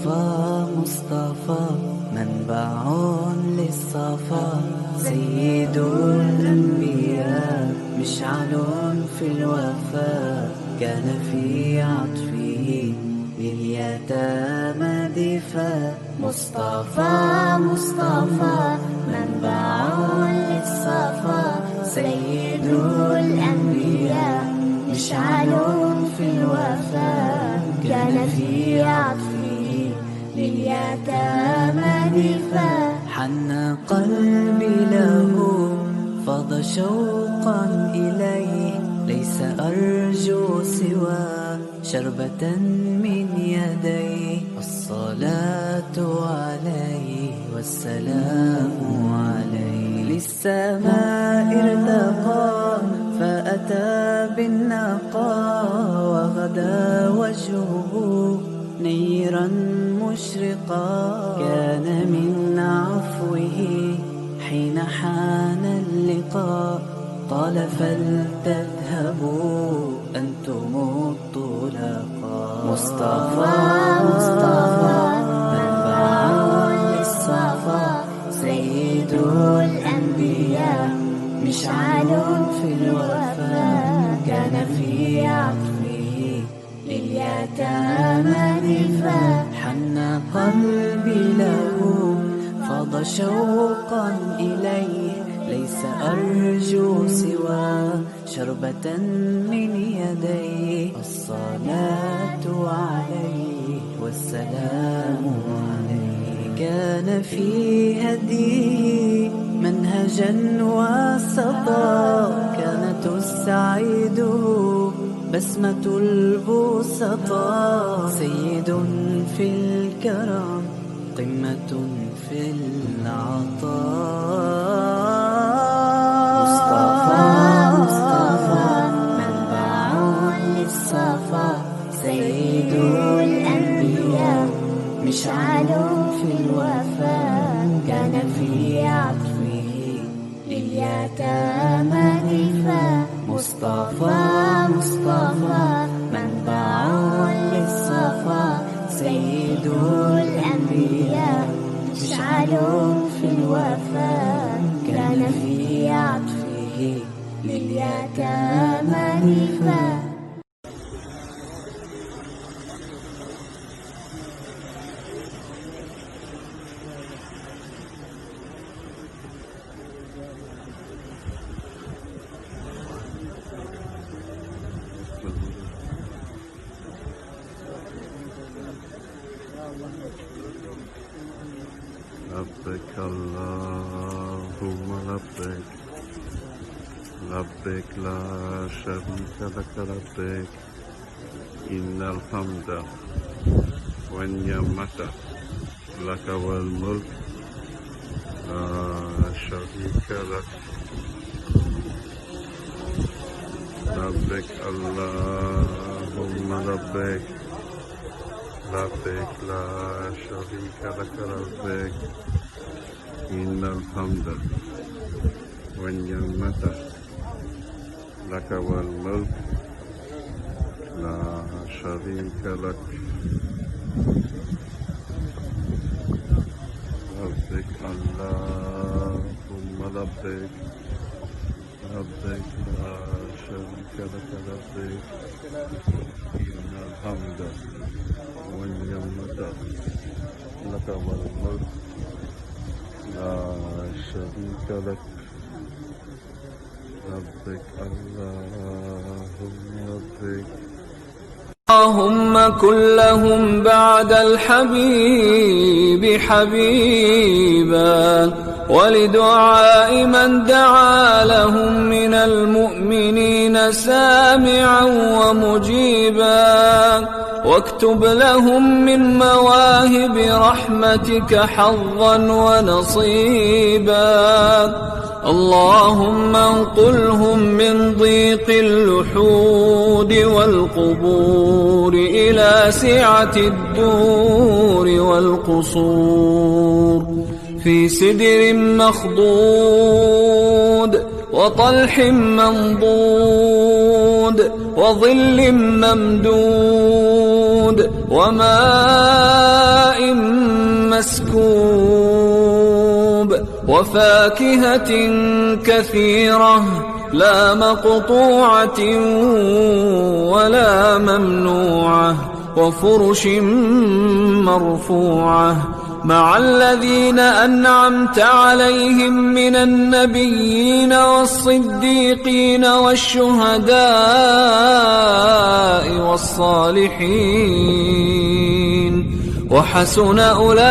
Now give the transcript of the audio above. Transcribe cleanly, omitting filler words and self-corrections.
مصطفى مصطفى منبع للصفا، سيد الأنبياء مشعل في الوفاء، كان في عطفه لليتامى دفاع. مصطفى مصطفى منبع للصفا، سيد الأنبياء مشعل في الوفاء، كان في عطفه لليتامى دفاع. حن قلبي له فاض شوقا إليه، ليس أرجو سوى شربة من يديه. الصلاة عليه والسلام عليه، للسماء ارتقى فأتى بالنقى، وغدا وجهه نيرا مشرقا. كان من عفوه حين حان اللقاء، قال فلتذهبوا أنتم الطلقاء. مصطفى مصطفى منبع للصفا، سيد الأنبياء مشعل في الوفاء، كان في عطفه لليتامى دفاع. حن قلبي له فاض شوقا إليه، ليس أرجو سوى شربة من يديه. الصلاة عليه والسلام عليه، كان في هديه منهجا وسطا، كانت السعيد بسمة البسطاء. سيد في الكرم قمة في العطاء. مصطفى مصطفى منبع للصفا، سيد الأنبياء مشعل في الوفاء، كان في عطفه لليتامى دفاع. مصطفى مصطفى منبع للصفا، سيد الأنبياء مشعل في الوفاء، كان في عطفه لليتامى دفاع. لبيك اللهم لبيك، لبيك لا شريك لك لبيك، إن الحمد والنعمة لك والملك لا شريك لك. لبيك اللهم لبيك، لبيك لا شريك لك لبيك، إن الحمد والنعمة لك والملك لا شريك لك. لبيك اللهم لبيك، لبيك لا شريك لك لبيك، إن الحمد والنعمة لك والملك لا شريك لك. لبيك اللهم لبيك. اللهم كن لهم بعد الحبيب حبيبا، ولدعاء من دعا لهم من المؤمنين سامعا ومجيبا، واكتب لهم من مواهب رحمتك حظا ونصيبا. اللهم انقلهم من ضيق اللحود والقبور إلى سعة الدور والقصور، في سدر مخضود وطلح منضود وظل ممدود وماء وفاكهة كثيرة لا مقطوعة ولا ممنوعة وفرش مرفوعة مع الذين أنعمت عليهم من النبيين والصديقين والشهداء والصالحين وحسن أولئك